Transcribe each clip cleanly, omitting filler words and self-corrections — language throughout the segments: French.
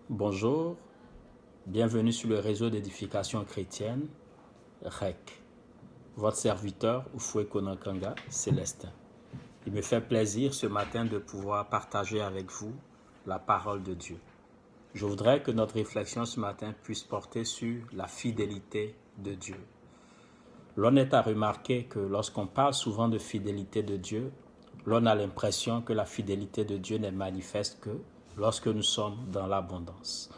Bonjour, bienvenue sur le réseau d'édification chrétienne, REC. Votre serviteur, Ufwe Konakanga, Célestin. Il me fait plaisir ce matin de pouvoir partager avec vous la parole de Dieu. Je voudrais que notre réflexion ce matin puisse porter sur la fidélité de Dieu. L'on est à remarquer que lorsqu'on parle souvent de fidélité de Dieu, l'on a l'impression que la fidélité de Dieu n'est manifeste que lorsque nous sommes dans l'abondance.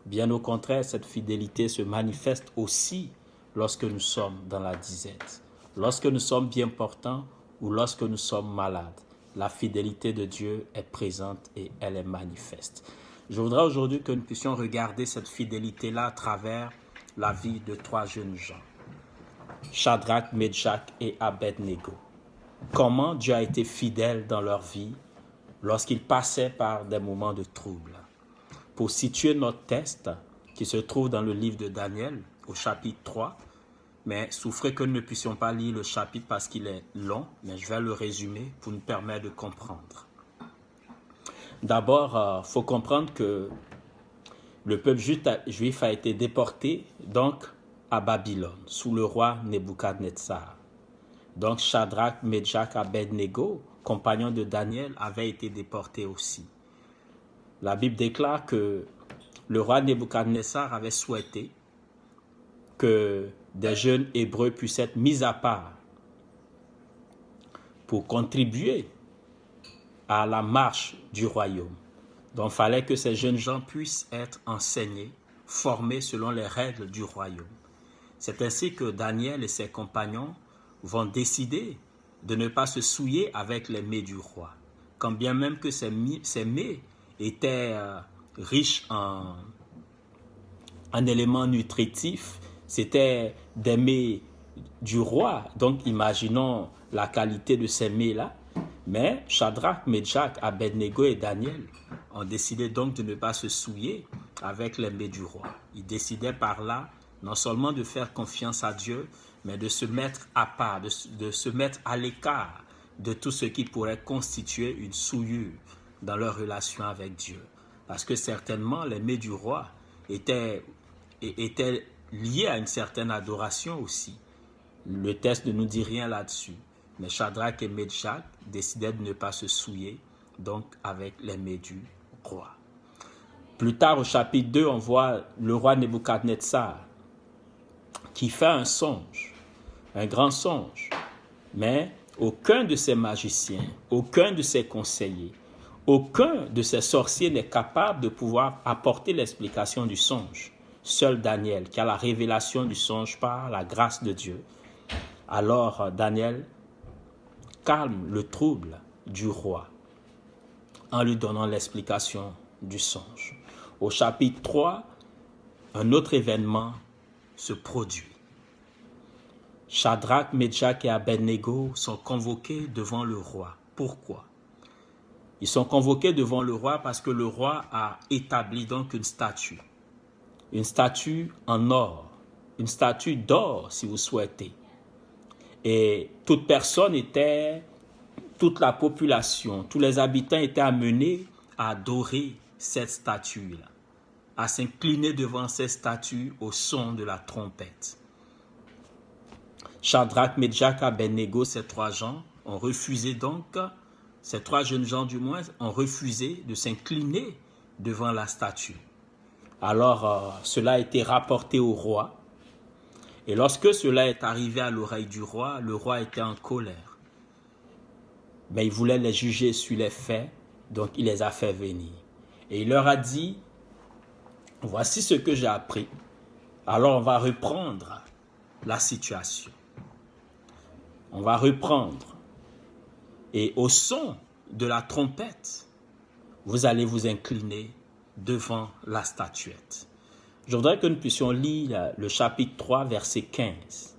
Bien au contraire, cette fidélité se manifeste aussi lorsque nous sommes dans la disette. Lorsque nous sommes bien portants ou lorsque nous sommes malades, la fidélité de Dieu est présente et elle est manifeste. Je voudrais aujourd'hui que nous puissions regarder cette fidélité-là à travers la vie de trois jeunes gens. Shadrach, Meshach et Abednego. Comment Dieu a été fidèle dans leur vie lorsqu'ils passaient par des moments de trouble. Pour situer notre texte, qui se trouve dans le livre de Daniel, au chapitre 3, mais souffrez que nous ne puissions pas lire le chapitre parce qu'il est long, mais je vais le résumer pour nous permettre de comprendre. D'abord, il faut comprendre que le peuple juif a été déporté donc à Babylone, sous le roi Nebuchadnezzar. Donc Shadrach, Meshach, Abednego, compagnons de Daniel, avaient été déportés aussi. La Bible déclare que le roi Nebuchadnezzar avait souhaité que des jeunes Hébreux puissent être mis à part pour contribuer à la marche du royaume. Donc il fallait que ces jeunes gens puissent être enseignés, formés selon les règles du royaume. C'est ainsi que Daniel et ses compagnons vont décider de ne pas se souiller avec les mets du roi. Quand bien même que ces mets étaient riches en éléments nutritifs, c'était des mets du roi. Donc imaginons la qualité de ces mets-là. Mais Shadrach, Meshach, Abednego et Daniel ont décidé donc de ne pas se souiller avec les mets du roi. Ils décidaient par là non seulement de faire confiance à Dieu, mais de se mettre à part, de se mettre à l'écart de tout ce qui pourrait constituer une souillure dans leur relation avec Dieu. Parce que certainement, les mets du roi étaient liés à une certaine adoration aussi. Le texte ne nous dit rien là-dessus. Mais Shadrach et Meshach décidaient de ne pas se souiller, donc avec les mets du roi. Plus tard, au chapitre 2, on voit le roi Nebuchadnezzar qui fait un songe, un grand songe. Mais aucun de ses magiciens, aucun de ses conseillers, aucun de ces sorciers n'est capable de pouvoir apporter l'explication du songe. Seul Daniel, qui a la révélation du songe par la grâce de Dieu. Alors Daniel calme le trouble du roi en lui donnant l'explication du songe. Au chapitre 3, un autre événement se produit. Shadrach, Meshach et Abednego sont convoqués devant le roi. Pourquoi? Ils sont convoqués devant le roi parce que le roi a établi donc une statue en or, une statue d'or si vous souhaitez. Et toute la population, tous les habitants étaient amenés à adorer cette statue-là, à s'incliner devant cette statue au son de la trompette. Shadrach, Meshach, Abednego, ces trois jeunes gens ont refusé de s'incliner devant la statue. Alors, cela a été rapporté au roi. Et lorsque cela est arrivé à l'oreille du roi, le roi était en colère. Mais il voulait les juger sur les faits, donc il les a fait venir. Et il leur a dit, voici ce que j'ai appris. Alors on va reprendre la situation. On va reprendre. Et au son de la trompette, vous allez vous incliner devant la statuette. Je voudrais que nous puissions lire le chapitre 3, verset 15,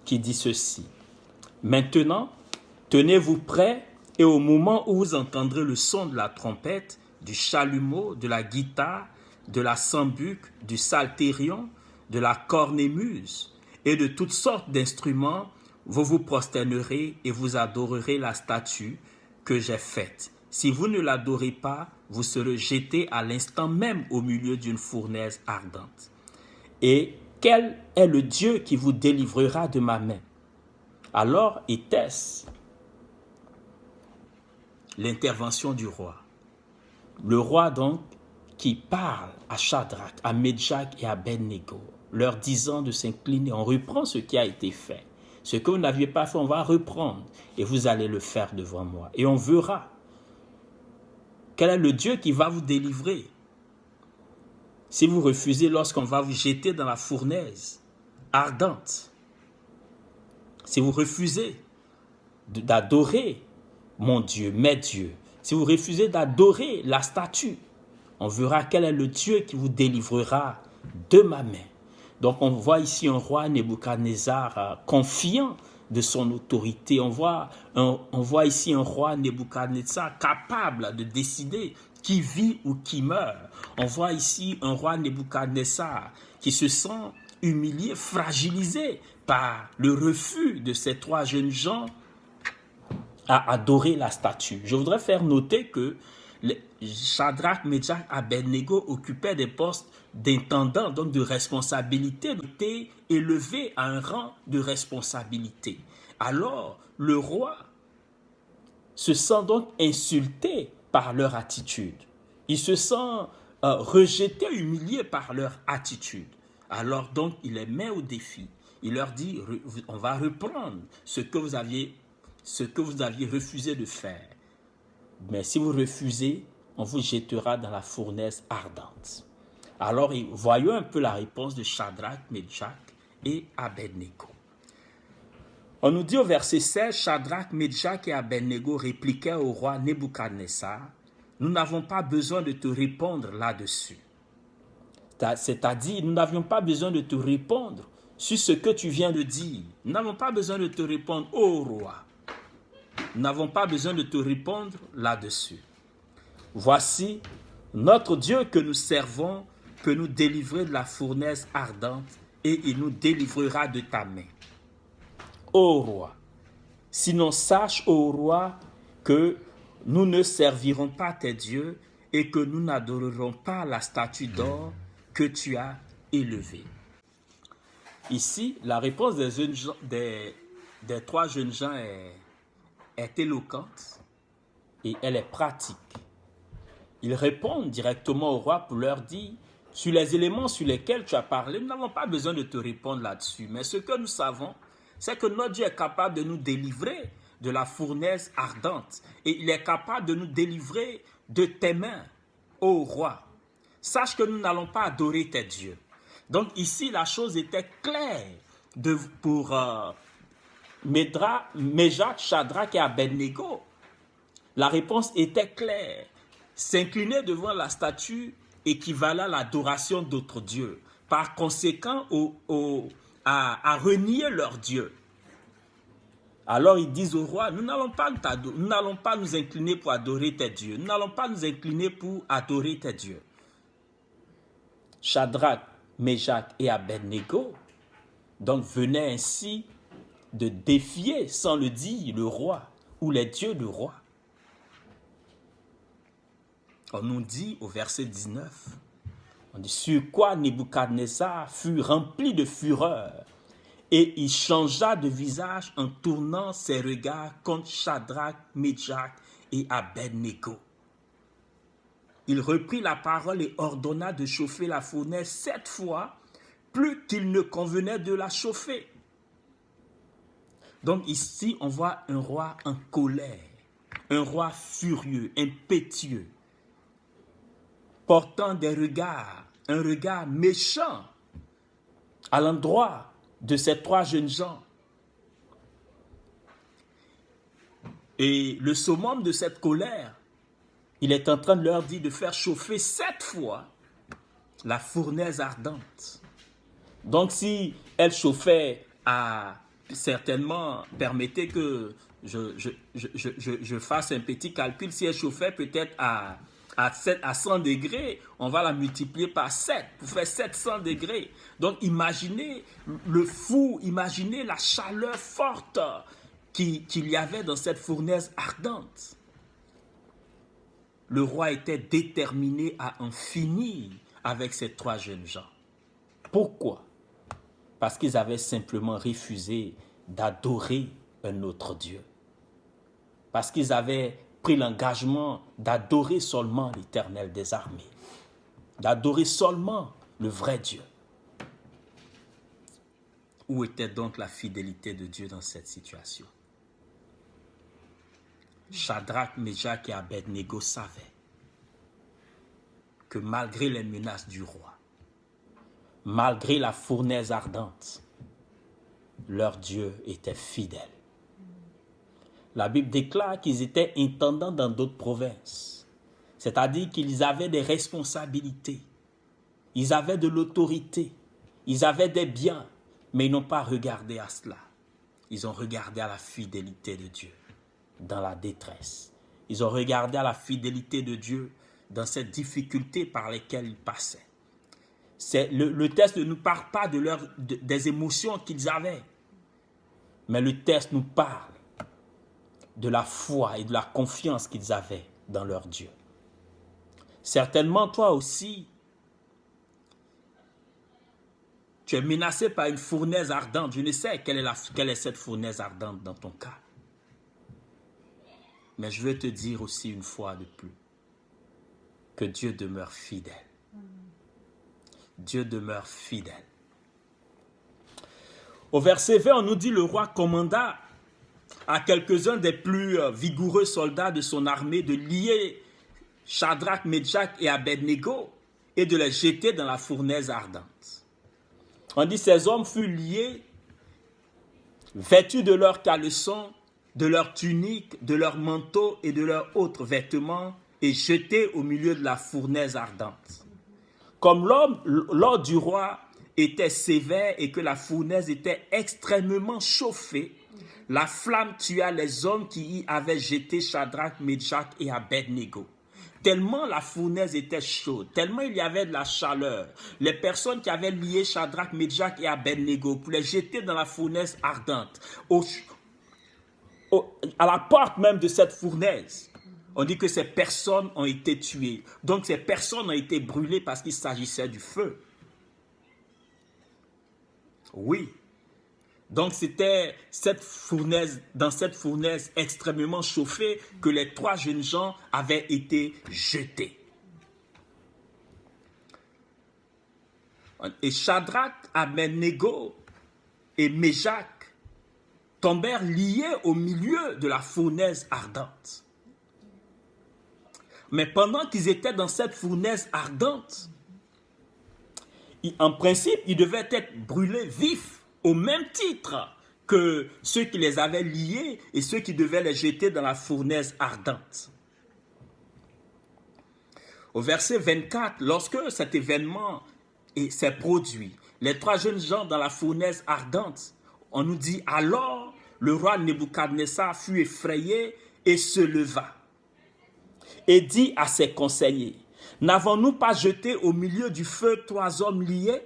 qui dit ceci. Maintenant, tenez-vous prêts et au moment où vous entendrez le son de la trompette, du chalumeau, de la guitare, de la sambuc, du psalterion, de la cornemuse et de toutes sortes d'instruments, vous vous prosternerez et vous adorerez la statue que j'ai faite. Si vous ne l'adorez pas, vous serez jeté à l'instant même au milieu d'une fournaise ardente. Et quel est le Dieu qui vous délivrera de ma main? Alors était-ce l'intervention du roi. Le roi donc qui parle à Shadrach, à Méshach et à Abednego, leur disant de s'incliner. On reprend ce qui a été fait. Ce que vous n'aviez pas fait, on va reprendre et vous allez le faire devant moi. Et on verra quel est le Dieu qui va vous délivrer. Si vous refusez lorsqu'on va vous jeter dans la fournaise ardente, si vous refusez d'adorer mon Dieu, mes dieux, si vous refusez d'adorer la statue, on verra quel est le Dieu qui vous délivrera de ma main. Donc on voit ici un roi Nebuchadnezzar confiant de son autorité. On voit ici un roi Nebuchadnezzar capable de décider qui vit ou qui meurt. On voit ici un roi Nebuchadnezzar qui se sent humilié, fragilisé par le refus de ces trois jeunes gens à adorer la statue. Je voudrais faire noter que Shadrach, Méshach, Abednego occupaient des postes d'intendant, donc de responsabilité, étaient élevés à un rang de responsabilité. Alors, le roi se sent donc insulté par leur attitude. Il se sent rejeté, humilié par leur attitude. Alors donc, il les met au défi. Il leur dit, on va reprendre ce que vous aviez refusé de faire. Mais si vous refusez, on vous jettera dans la fournaise ardente. Alors, voyons un peu la réponse de Shadrach, Méshach et Abednego. On nous dit au verset 16, Shadrach, Méshach et Abednego répliquaient au roi Nebuchadnezzar, « Nous n'avons pas besoin de te répondre là-dessus. » C'est-à-dire, nous n'avions pas besoin de te répondre sur ce que tu viens de dire. Nous n'avons pas besoin de te répondre, ô roi. Nous n'avons pas besoin de te répondre là-dessus. Voici notre Dieu que nous servons, peut nous délivrer de la fournaise ardente et il nous délivrera de ta main. Ô roi, sinon sache, ô roi, que nous ne servirons pas tes dieux et que nous n'adorerons pas la statue d'or que tu as élevée. Ici, la réponse des trois jeunes gens est éloquente et elle est pratique. Ils répondent directement au roi pour leur dire, sur les éléments sur lesquels tu as parlé, nous n'avons pas besoin de te répondre là-dessus. Mais ce que nous savons, c'est que notre Dieu est capable de nous délivrer de la fournaise ardente. Et il est capable de nous délivrer de tes mains, ô roi. Sache que nous n'allons pas adorer tes dieux. Donc ici, la chose était claire pour Méshach, Shadrach et Abednego. La réponse était claire. S'incliner devant la statue équivalait à l'adoration d'autres dieux. Par conséquent, à renier leur Dieu. Alors ils disent au roi, nous n'allons pas nous incliner pour adorer tes dieux. Nous n'allons pas nous incliner pour adorer tes dieux. Shadrach, Méshach et Abednego donc venaient ainsi de défier, sans le dire, le roi ou les dieux du roi. On nous dit au verset 19, on dit, sur quoi Nebuchadnezzar fut rempli de fureur et il changea de visage en tournant ses regards contre Shadrach, Méshach et Abednego. Il reprit la parole et ordonna de chauffer la fournaise 7 fois, plus qu'il ne convenait de la chauffer. Donc ici, on voit un roi en colère, un roi furieux, impétueux, portant un regard méchant à l'endroit de ces trois jeunes gens. Et le summum de cette colère, il est en train de leur dire de faire chauffer 7 fois la fournaise ardente. Donc si elle chauffait certainement, permettez que je fasse un petit calcul, si elle chauffait peut-être à 100 degrés, on va la multiplier par 7 pour faire 700 degrés. Donc imaginez imaginez la chaleur forte qu'il y avait dans cette fournaise ardente. le roi était déterminé à en finir avec ces 3 jeunes gens. Pourquoi? Parce qu'ils avaient simplement refusé d'adorer un autre Dieu. Parce qu'ils avaient pris l'engagement d'adorer seulement l'Éternel des armées, d'adorer seulement le vrai Dieu. Où était donc la fidélité de Dieu dans cette situation? Shadrach, Meshach et Abednego savaient que malgré les menaces du roi, malgré la fournaise ardente, leur Dieu était fidèle. La Bible déclare qu'ils étaient intendants dans d'autres provinces, c'est-à-dire qu'ils avaient des responsabilités, ils avaient de l'autorité, ils avaient des biens, mais ils n'ont pas regardé à cela. Ils ont regardé à la fidélité de Dieu dans la détresse. Ils ont regardé à la fidélité de Dieu dans ces difficultés par lesquelles ils passaient. Le texte ne nous parle pas des émotions qu'ils avaient, mais le texte nous parle de la foi et de la confiance qu'ils avaient dans leur Dieu. Certainement, toi aussi, tu es menacé par une fournaise ardente. Je ne sais quelle est cette fournaise ardente dans ton cas. Mais je veux te dire aussi une fois de plus que Dieu demeure fidèle. Dieu demeure fidèle. Au verset 20, on nous dit le roi commanda à quelques-uns des plus vigoureux soldats de son armée de lier Shadrach, Meshach et Abednego et de les jeter dans la fournaise ardente. On dit ces hommes furent liés, vêtus de leurs caleçons, de leurs tuniques, de leurs manteaux et de leurs autres vêtements et jetés au milieu de la fournaise ardente. Comme l'ordre du roi était sévère et que la fournaise était extrêmement chauffée, la flamme tua les hommes qui y avaient jeté Shadrach, Meshach et Abednego. Tellement la fournaise était chaude, tellement il y avait de la chaleur, les personnes qui avaient lié Shadrach, Meshach et Abednego pour les jeter dans la fournaise ardente, à la porte même de cette fournaise, on dit que ces personnes ont été tuées. Donc ces personnes ont été brûlées parce qu'il s'agissait du feu. Oui. Donc c'était dans cette fournaise extrêmement chauffée que les 3 jeunes gens avaient été jetés. Et Shadrach, Abednego et Meshach tombèrent liés au milieu de la fournaise ardente. Mais pendant qu'ils étaient dans cette fournaise ardente, en principe, ils devaient être brûlés vifs, au même titre que ceux qui les avaient liés et ceux qui devaient les jeter dans la fournaise ardente. Au verset 24, lorsque cet événement s'est produit, les 3 jeunes gens dans la fournaise ardente, on nous dit alors le roi Nebuchadnezzar fut effrayé et se leva et dit à ses conseillers, n'avons-nous pas jeté au milieu du feu 3 hommes liés?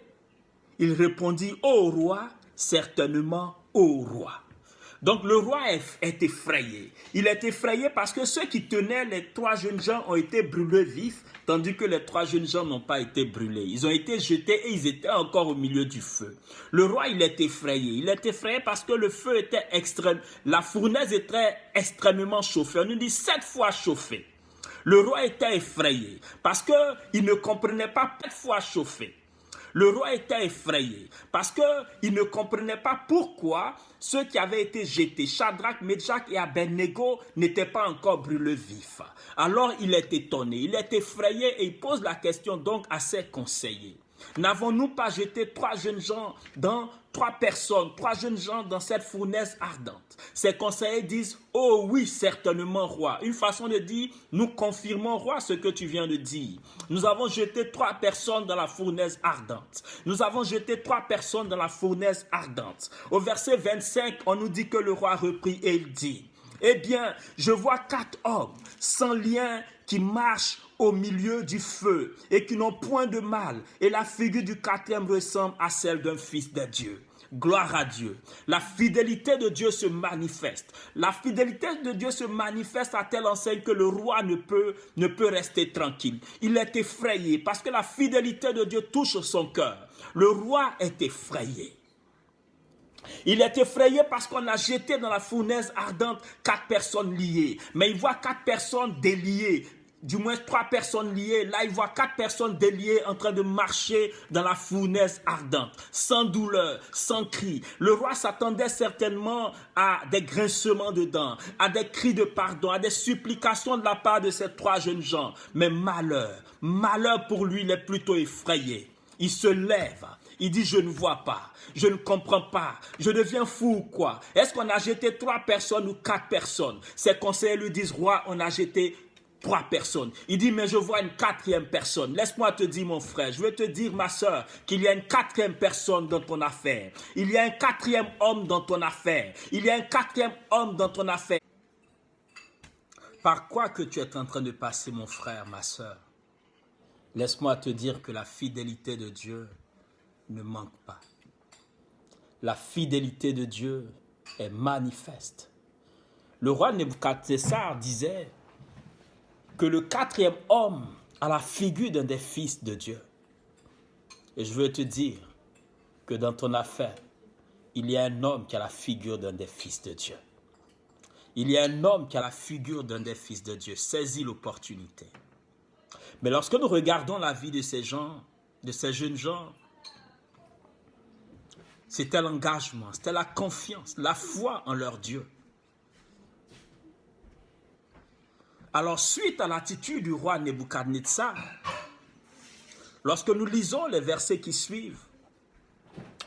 Il répondit, ô roi, certainement, ô roi. Donc le roi est effrayé. Il est effrayé parce que ceux qui tenaient les 3 jeunes gens ont été brûlés vifs, tandis que les 3 jeunes gens n'ont pas été brûlés. Ils ont été jetés et ils étaient encore au milieu du feu. Le roi, il est effrayé. Il est effrayé parce que le feu était extrême. La fournaise était extrêmement chauffée. On nous dit 7 fois chauffée. Le roi était effrayé parce qu'il ne comprenait pas 7 fois chauffé. Le roi était effrayé parce qu'il ne comprenait pas pourquoi ceux qui avaient été jetés, Shadrach, Meshach et Abednego, n'étaient pas encore brûlés vifs. Alors il est étonné, il est effrayé et il pose la question donc à ses conseillers. N'avons-nous pas jeté 3 jeunes gens dans 3 jeunes gens dans cette fournaise ardente? Ses conseillers disent, oh oui, certainement, roi. Une façon de dire, nous confirmons, roi, ce que tu viens de dire. Nous avons jeté 3 personnes dans la fournaise ardente. Nous avons jeté 3 personnes dans la fournaise ardente. Au verset 25, on nous dit que le roi reprit et il dit, eh bien, je vois 4 hommes sans lien qui marchent au milieu du feu et qui n'ont point de mal. Et la figure du 4e ressemble à celle d'un fils de Dieu. Gloire à Dieu. La fidélité de Dieu se manifeste. La fidélité de Dieu se manifeste à telle enseigne que le roi ne peut rester tranquille. Il est effrayé parce que la fidélité de Dieu touche son cœur. Le roi est effrayé. Il est effrayé parce qu'on a jeté dans la fournaise ardente 4 personnes liées. Mais il voit 4 personnes déliées. Du moins 3 personnes liées. Là, il voit 4 personnes déliées en train de marcher dans la fournaise ardente. Sans douleur, sans cri. Le roi s'attendait certainement à des grincements de dents, à des cris de pardon, à des supplications de la part de ces 3 jeunes gens. Mais malheur pour lui, il est plutôt effrayé. Il se lève. Il dit, je ne vois pas, je ne comprends pas, je deviens fou ou quoi? Est-ce qu'on a jeté 3 personnes ou 4 personnes? Ses conseillers lui disent, roi, on a jeté 3 personnes. Il dit, mais je vois une 4e personne. Laisse-moi te dire, mon frère, je vais te dire, ma soeur, qu'il y a une 4e personne dans ton affaire. Il y a un 4e homme dans ton affaire. Il y a un 4e homme dans ton affaire. Par quoi que tu es en train de passer, mon frère, ma soeur? Laisse-moi te dire que la fidélité de Dieu ne manque pas. La fidélité de Dieu est manifeste. Le roi Nebuchadnezzar disait que le 4e homme a la figure d'un des fils de Dieu. Et je veux te dire que dans ton affaire, il y a un homme qui a la figure d'un des fils de Dieu. Il y a un homme qui a la figure d'un des fils de Dieu. Saisis l'opportunité. Mais lorsque nous regardons la vie de ces gens, de ces jeunes gens, c'était l'engagement, c'était la confiance, la foi en leur Dieu. Alors, suite à l'attitude du roi Nebuchadnezzar, lorsque nous lisons les versets qui suivent,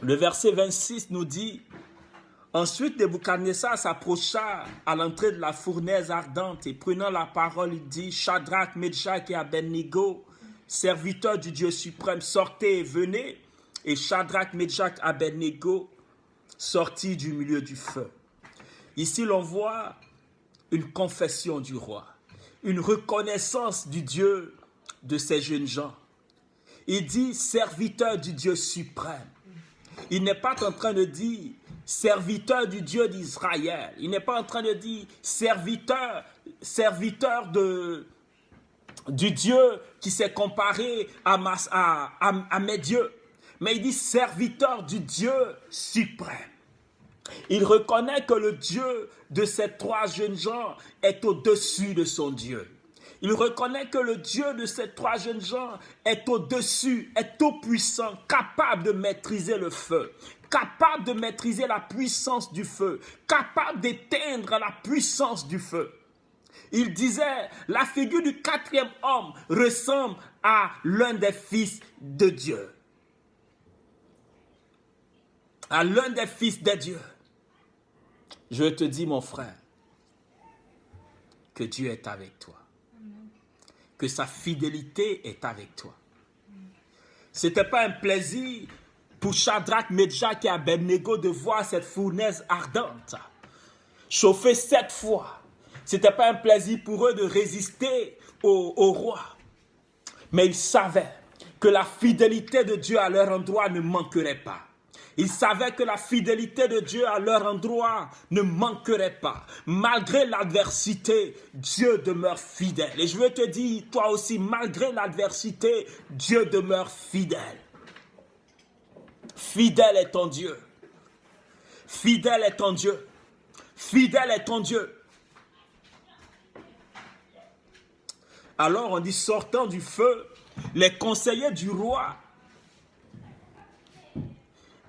le verset 26 nous dit, « Ensuite, Nebuchadnezzar s'approcha à l'entrée de la fournaise ardente et prenant la parole, il dit, « Shadrach, Meshach et Abednego, serviteurs du Dieu suprême, sortez et venez. » Et Shadrach, Meshach, Abednego sortit du milieu du feu. Ici, l'on voit une confession du roi, une reconnaissance du Dieu de ces jeunes gens. Il dit serviteur du Dieu suprême. Il n'est pas en train de dire serviteur du Dieu d'Israël. Il n'est pas en train de dire serviteur du Dieu qui s'est comparé à mes dieux. Mais il dit serviteur du Dieu suprême. Il reconnaît que le Dieu de ces 3 jeunes gens est au-dessus de son Dieu. Il reconnaît que le Dieu de ces 3 jeunes gens est au-dessus, est tout-puissant, capable de maîtriser le feu, capable de maîtriser la puissance du feu, capable d'éteindre la puissance du feu. Il disait, la figure du 4e homme ressemble à l'un des fils de Dieu. À l'un des fils de Dieu. Je te dis, mon frère, que Dieu est avec toi. Que sa fidélité est avec toi. Ce n'était pas un plaisir pour Shadrach, Meshach et Abednego de voir cette fournaise ardente chauffer 7 fois. Ce n'était pas un plaisir pour eux de résister au roi. Mais ils savaient que la fidélité de Dieu à leur endroit ne manquerait pas. Ils savaient que la fidélité de Dieu à leur endroit ne manquerait pas. Malgré l'adversité, Dieu demeure fidèle. Et je veux te dire, toi aussi, malgré l'adversité, Dieu demeure fidèle. Fidèle est ton Dieu. Fidèle est ton Dieu. Fidèle est ton Dieu. Alors on dit, sortant du feu, les conseillers du roi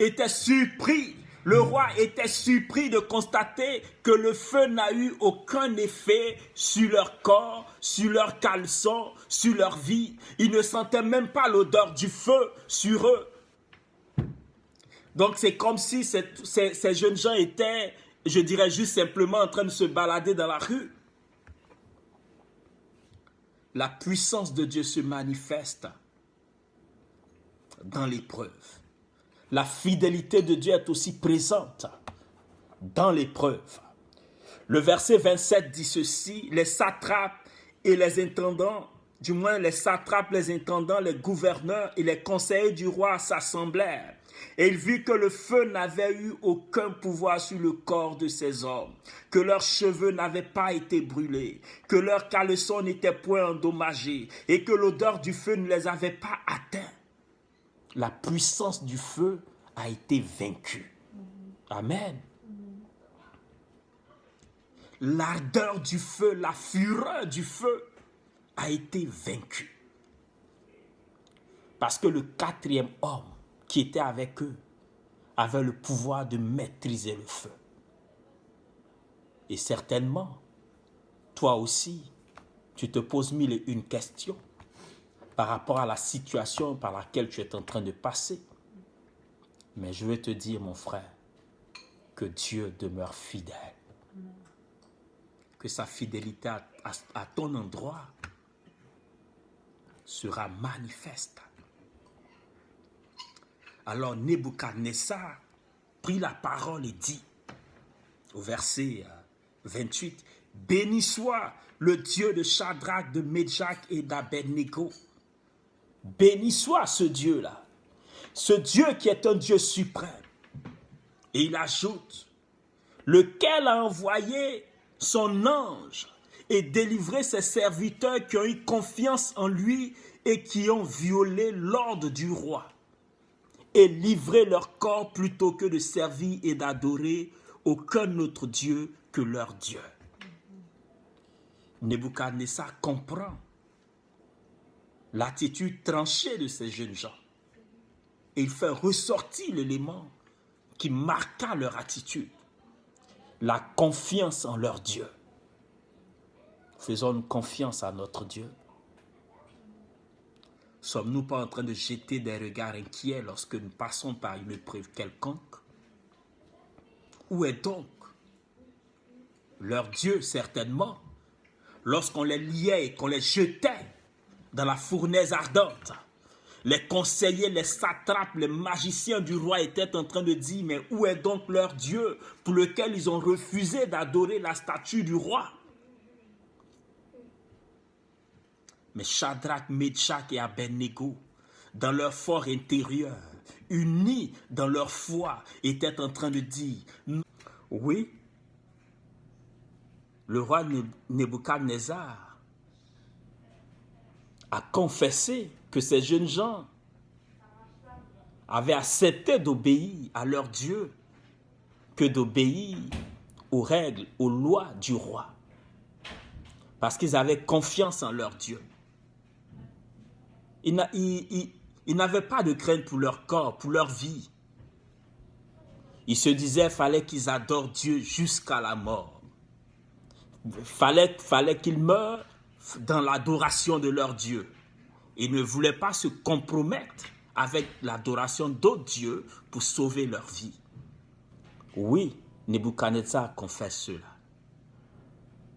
était surpris, le roi était surpris de constater que le feu n'a eu aucun effet sur leur corps, sur leurs caleçons, sur leur vie. Ils ne sentaient même pas l'odeur du feu sur eux. Donc c'est comme si ces jeunes gens étaient, je dirais juste simplement en train de se balader dans la rue. La puissance de Dieu se manifeste dans l'épreuve. La fidélité de Dieu est aussi présente dans l'épreuve. Le verset 27 dit ceci, les satrapes et les intendants du moins les satrapes, les intendants, les gouverneurs et les conseillers du roi s'assemblèrent. Et il vit que le feu n'avait eu aucun pouvoir sur le corps de ces hommes, que leurs cheveux n'avaient pas été brûlés, que leurs caleçons n'étaient point endommagés et que l'odeur du feu ne les avait pas atteints. La puissance du feu a été vaincue. Amen. L'ardeur du feu, la fureur du feu a été vaincue. Parce que le quatrième homme qui était avec eux avait le pouvoir de maîtriser le feu. Et certainement, toi aussi, tu te poses mille et une questions par rapport à la situation par laquelle tu es en train de passer. Mais je vais te dire, mon frère, que Dieu demeure fidèle. Que sa fidélité à ton endroit sera manifeste. Alors Nebuchadnezzar prit la parole et dit, au verset 28, « Béni soit le Dieu de Shadrach, de Méshach et d'Abednego. » Béni soit ce Dieu-là, ce Dieu qui est un Dieu suprême. Et il ajoute, « Lequel a envoyé son ange et délivré ses serviteurs qui ont eu confiance en lui et qui ont violé l'ordre du roi et livré leur corps plutôt que de servir et d'adorer aucun autre Dieu que leur Dieu. » Nebuchadnezzar comprend l'attitude tranchée de ces jeunes gens. Et il fait ressortir l'élément qui marqua leur attitude. La confiance en leur Dieu. Faisons une confiance à notre Dieu. Sommes-nous pas en train de jeter des regards inquiets lorsque nous passons par une épreuve quelconque? Où est donc leur Dieu, certainement, lorsqu'on les liait et qu'on les jetait dans la fournaise ardente? Les conseillers, les satrapes, les magiciens du roi étaient en train de dire, mais où est donc leur Dieu pour lequel ils ont refusé d'adorer la statue du roi? Mais Shadrach, Méshach et Abednego, dans leur fort intérieur, unis dans leur foi, étaient en train de dire, oui, le roi Nebuchadnezzar a confessé que ces jeunes gens avaient accepté d'obéir à leur Dieu que d'obéir aux règles, aux lois du roi. Parce qu'ils avaient confiance en leur Dieu. Ils n'avaient pas de crainte pour leur corps, pour leur vie. Ils se disaient qu'il fallait qu'ils adorent Dieu jusqu'à la mort. Fallait qu'ils meurent dans l'adoration de leur Dieu. Ils ne voulaient pas se compromettre avec l'adoration d'autres dieux pour sauver leur vie. Oui, Nebuchadnezzar confesse cela.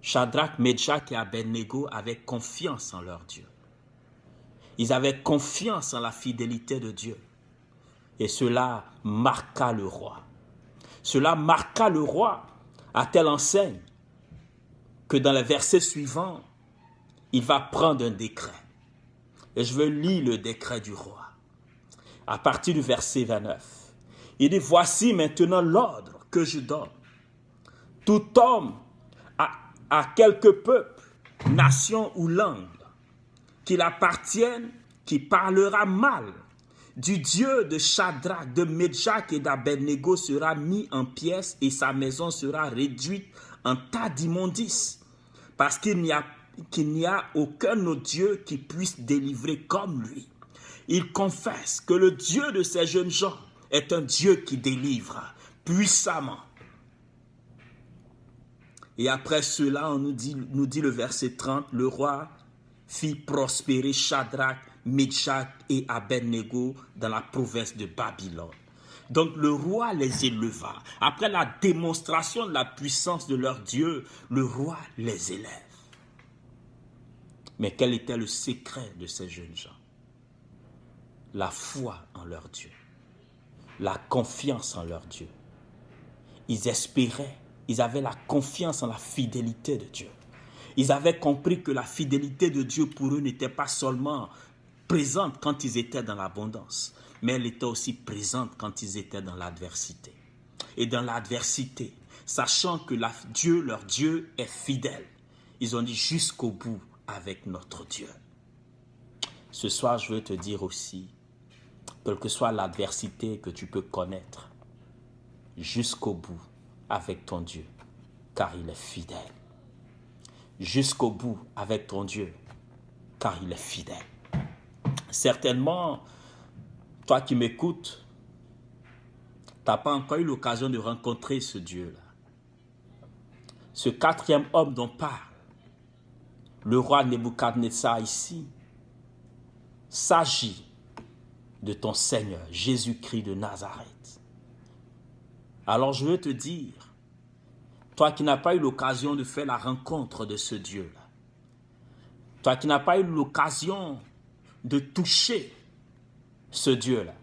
Shadrach, Méshach et Abednego avaient confiance en leur Dieu. Ils avaient confiance en la fidélité de Dieu. Et cela marqua le roi. Cela marqua le roi à telle enseigne que dans les versets suivants, il va prendre un décret. Et je veux lire le décret du roi. À partir du verset 29. Il dit, voici maintenant l'ordre que je donne. Tout homme à quelque peuple, nation ou langue, qu'il appartienne, qui parlera mal du Dieu de Shadrach, de Méshach et d'Abednego sera mis en pièces et sa maison sera réduite en tas d'immondices, parce qu'il n'y a aucun autre Dieu qui puisse délivrer comme lui. Il confesse que le Dieu de ces jeunes gens est un Dieu qui délivre puissamment. Et après cela, on nous dit le verset 30, le roi fit prospérer Shadrach, Méshach et Abednego dans la province de Babylone. Donc le roi les éleva. Après la démonstration de la puissance de leur Dieu, le roi les élève. Mais quel était le secret de ces jeunes gens? La foi en leur Dieu. La confiance en leur Dieu. Ils espéraient, ils avaient la confiance en la fidélité de Dieu. Ils avaient compris que la fidélité de Dieu pour eux n'était pas seulement présente quand ils étaient dans l'abondance, mais elle était aussi présente quand ils étaient dans l'adversité. Et dans l'adversité, sachant que Dieu, leur Dieu, est fidèle, ils ont dit jusqu'au bout avec notre Dieu. Ce soir, je veux te dire aussi, quelle que soit l'adversité que tu peux connaître, jusqu'au bout avec ton Dieu, car il est fidèle. Jusqu'au bout avec ton Dieu, car il est fidèle. Certainement, toi qui m'écoutes, tu n'as pas encore eu l'occasion de rencontrer ce Dieu-là. Ce quatrième homme dont parle le roi Nebuchadnezzar ici, s'agit de ton Seigneur, Jésus-Christ de Nazareth. Alors je veux te dire, toi qui n'as pas eu l'occasion de faire la rencontre de ce Dieu-là, toi qui n'as pas eu l'occasion de toucher ce Dieu-là,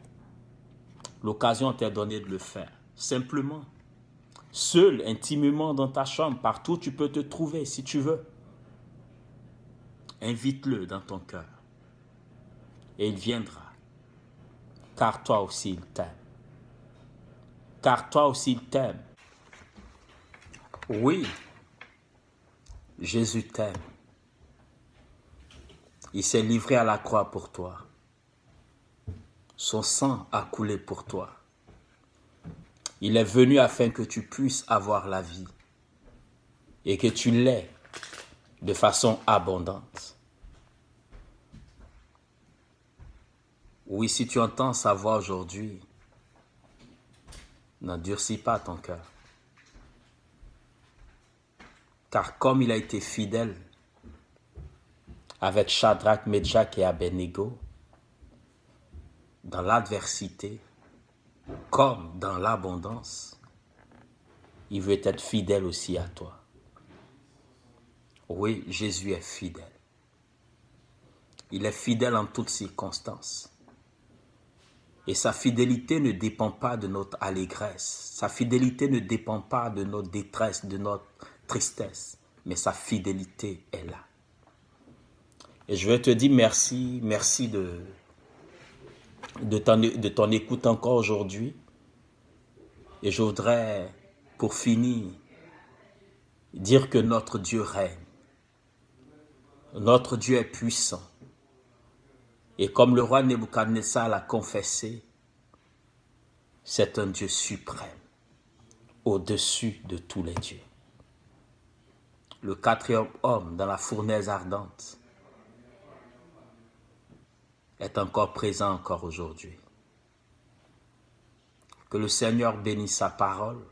l'occasion t'est donnée de le faire. Simplement, seul, intimement dans ta chambre, partout où tu peux te trouver si tu veux. Invite-le dans ton cœur et il viendra. Car toi aussi il t'aime. Car toi aussi il t'aime. Oui, Jésus t'aime. Il s'est livré à la croix pour toi. Son sang a coulé pour toi. Il est venu afin que tu puisses avoir la vie et que tu l'aies de façon abondante. Oui, si tu entends sa voix aujourd'hui, n'endurcis pas ton cœur. Car comme il a été fidèle avec Shadrach, Meshach et Abednego, dans l'adversité comme dans l'abondance, il veut être fidèle aussi à toi. Oui, Jésus est fidèle. Il est fidèle en toutes circonstances. Et sa fidélité ne dépend pas de notre allégresse. Sa fidélité ne dépend pas de notre détresse, de notre tristesse. Mais sa fidélité est là. Et je veux te dire merci de ton écoute encore aujourd'hui. Et je voudrais, pour finir, dire que notre Dieu règne. Notre Dieu est puissant. Et comme le roi Nebuchadnezzar l'a confessé, c'est un Dieu suprême, au-dessus de tous les dieux. Le quatrième homme dans la fournaise ardente est encore présent encore aujourd'hui. Que le Seigneur bénisse sa parole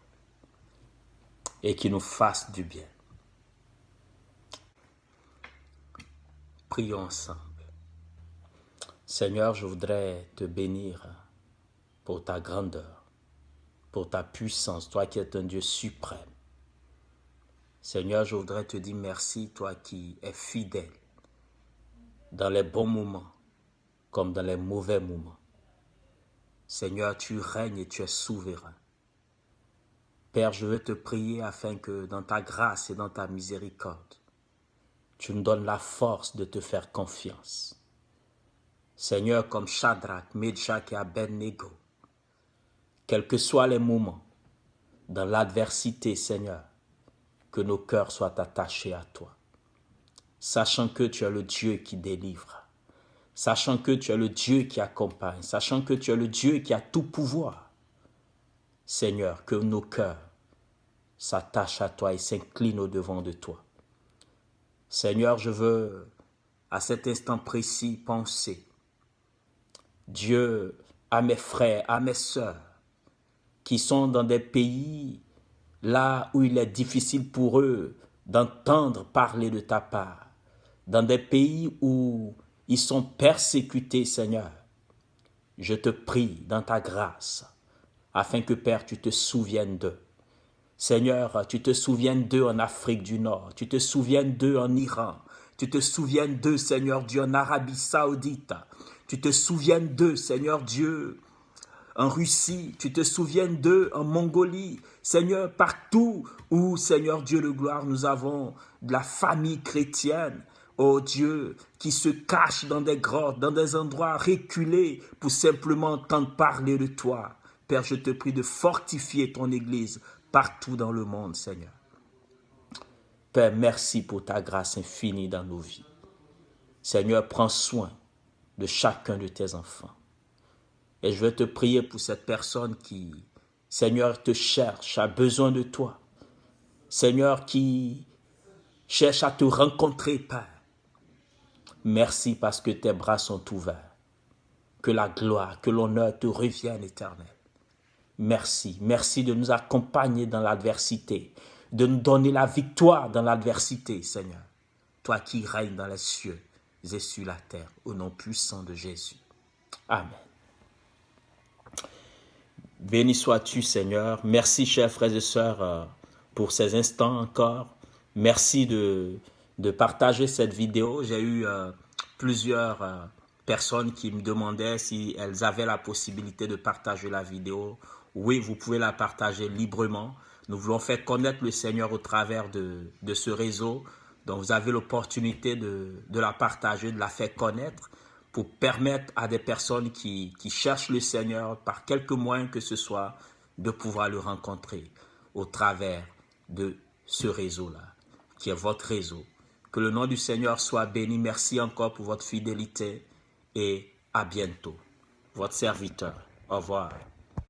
et qu'il nous fasse du bien. Prions ensemble. Seigneur, je voudrais te bénir pour ta grandeur, pour ta puissance, toi qui es un Dieu suprême. Seigneur, je voudrais te dire merci, toi qui es fidèle dans les bons moments comme dans les mauvais moments. Seigneur, tu règnes et tu es souverain. Père, je veux te prier afin que dans ta grâce et dans ta miséricorde, tu nous donnes la force de te faire confiance. Seigneur, comme Shadrach, Meshach et Abednego, quels que soient les moments, dans l'adversité, Seigneur, que nos cœurs soient attachés à toi, sachant que tu es le Dieu qui délivre, sachant que tu es le Dieu qui accompagne, sachant que tu es le Dieu qui a tout pouvoir. Seigneur, que nos cœurs s'attachent à toi et s'inclinent au-devant de toi. Seigneur, je veux, à cet instant précis, penser, Dieu, à mes frères, à mes sœurs, qui sont dans des pays là où il est difficile pour eux d'entendre parler de ta part, dans des pays où ils sont persécutés, Seigneur. Je te prie dans ta grâce, afin que, Père, tu te souviennes d'eux. Seigneur, tu te souviennes d'eux en Afrique du Nord, tu te souviennes d'eux en Iran, tu te souviennes d'eux, Seigneur Dieu, en Arabie Saoudite, tu te souviennes d'eux, Seigneur Dieu, en Russie, tu te souviens d'eux en Mongolie. Seigneur, partout où, Seigneur Dieu de gloire, nous avons de la famille chrétienne, oh Dieu, qui se cache dans des grottes, dans des endroits reculés pour simplement entendre parler de toi. Père, je te prie de fortifier ton Église partout dans le monde, Seigneur. Père, merci pour ta grâce infinie dans nos vies. Seigneur, prends soin de chacun de tes enfants. Et je veux te prier pour cette personne qui, Seigneur, te cherche, a besoin de toi. Seigneur, qui cherche à te rencontrer, Père. Merci parce que tes bras sont ouverts. Que la gloire, que l'honneur te reviennent, Éternel. Merci. Merci de nous accompagner dans l'adversité, de nous donner la victoire dans l'adversité, Seigneur. Toi qui règnes dans les cieux et sur la terre, au nom puissant de Jésus. Amen. Béni sois-tu, Seigneur. Merci, chers frères et sœurs, pour ces instants encore. Merci de partager cette vidéo. J'ai eu plusieurs personnes qui me demandaient si elles avaient la possibilité de partager la vidéo. Oui, vous pouvez la partager librement. Nous voulons faire connaître le Seigneur au travers de ce réseau. Donc, vous avez l'opportunité de la partager, de la faire connaître pour permettre à des personnes qui cherchent le Seigneur par quelque moyen que ce soit de pouvoir le rencontrer au travers de ce réseau-là, qui est votre réseau. Que le nom du Seigneur soit béni. Merci encore pour votre fidélité et à bientôt. Votre serviteur. Au revoir.